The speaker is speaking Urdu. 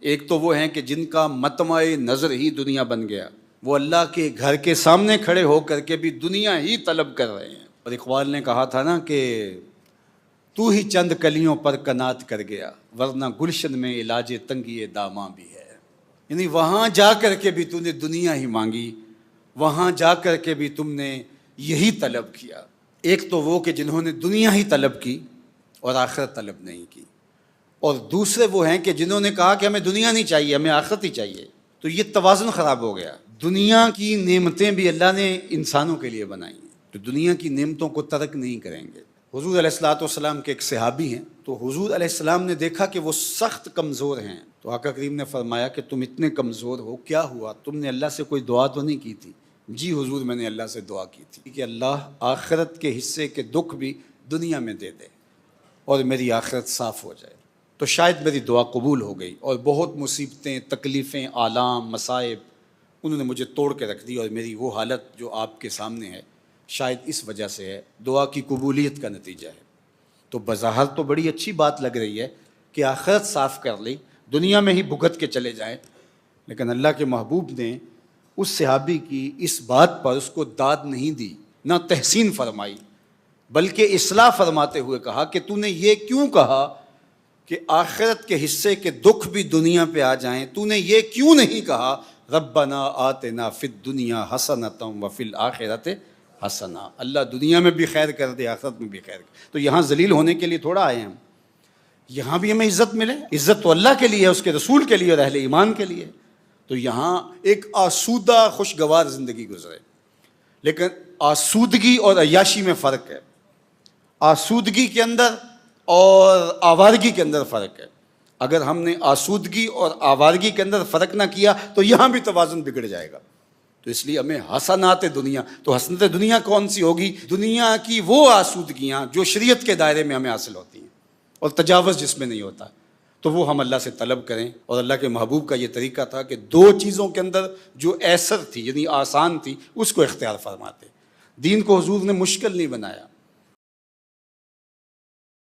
ایک تو وہ ہیں کہ جن کا مطمع نظر ہی دنیا بن گیا، وہ اللہ کے گھر کے سامنے کھڑے ہو کر کے بھی دنیا ہی طلب کر رہے ہیں۔ اور اقبال نے کہا تھا نا کہ تو ہی چند کلیوں پر کنات کر گیا، ورنہ گلشن میں علاج تنگی داماں بھی ہے۔ یعنی وہاں جا کر کے بھی تم نے دنیا ہی مانگی، وہاں جا کر کے بھی تم نے یہی طلب کیا۔ ایک تو وہ کہ جنہوں نے دنیا ہی طلب کی اور آخرت طلب نہیں کی، اور دوسرے وہ ہیں کہ جنہوں نے کہا کہ ہمیں دنیا نہیں چاہیے، ہمیں آخرت ہی چاہیے۔ تو یہ توازن خراب ہو گیا۔ دنیا کی نعمتیں بھی اللہ نے انسانوں کے لیے بنائی ہیں، تو دنیا کی نعمتوں کو ترک نہیں کریں گے۔ حضور علیہ السلام کے ایک صحابی ہیں، تو حضور علیہ السلام نے دیکھا کہ وہ سخت کمزور ہیں، تو آقا کریم نے فرمایا کہ تم اتنے کمزور ہو، کیا ہوا؟ تم نے اللہ سے کوئی دعا تو نہیں کی تھی؟ جی حضور، میں نے اللہ سے دعا کی تھی کہ اللہ آخرت کے حصے کے دکھ بھی دنیا میں دے دے اور میری آخرت صاف ہو جائے۔ تو شاید میری دعا قبول ہو گئی، اور بہت مصیبتیں، تکلیفیں، آلام، مصائب انہوں نے مجھے توڑ کے رکھ دی، اور میری وہ حالت جو آپ کے سامنے ہے شاید اس وجہ سے ہے، دعا کی قبولیت کا نتیجہ ہے۔ تو بظاہر تو بڑی اچھی بات لگ رہی ہے کہ آخرت صاف کر لی، دنیا میں ہی بھگت کے چلے جائیں، لیکن اللہ کے محبوب نے اس صحابی کی اس بات پر اس کو داد نہیں دی، نہ تحسین فرمائی، بلکہ اصلاح فرماتے ہوئے کہا کہ تو نے یہ کیوں کہا کہ آخرت کے حصے کے دکھ بھی دنیا پہ آ جائیں؟ تو نے یہ کیوں نہیں کہا ربنا آتنا فی الدنیا حسنۃ وفی الآخرۃ حسنہ؟ اللہ دنیا میں بھی خیر کر دے، آخرت میں بھی خیر کر۔ تو یہاں ذلیل ہونے کے لیے تھوڑا آئے ہیں ہم، یہاں بھی ہمیں عزت ملے۔ عزت تو اللہ کے لیے ہے، اس کے رسول کے لیے اور اہل ایمان کے لیے۔ تو یہاں ایک آسودہ خوشگوار زندگی گزرے، لیکن آسودگی اور عیاشی میں فرق ہے۔ آسودگی کے اندر اور آوارگی کے اندر فرق ہے۔ اگر ہم نے آسودگی اور آوارگی کے اندر فرق نہ کیا تو یہاں بھی توازن بگڑ جائے گا۔ تو اس لیے ہمیں حسنات دنیا، تو حسنات دنیا کون سی ہوگی؟ دنیا کی وہ آسودگیاں جو شریعت کے دائرے میں ہمیں حاصل ہوتی ہیں اور تجاوز جس میں نہیں ہوتا، تو وہ ہم اللہ سے طلب کریں۔ اور اللہ کے محبوب کا یہ طریقہ تھا کہ دو چیزوں کے اندر جو ایسر تھی، یعنی آسان تھی، اس کو اختیار فرماتے۔ دین کو حضور نے مشکل نہیں بنایا،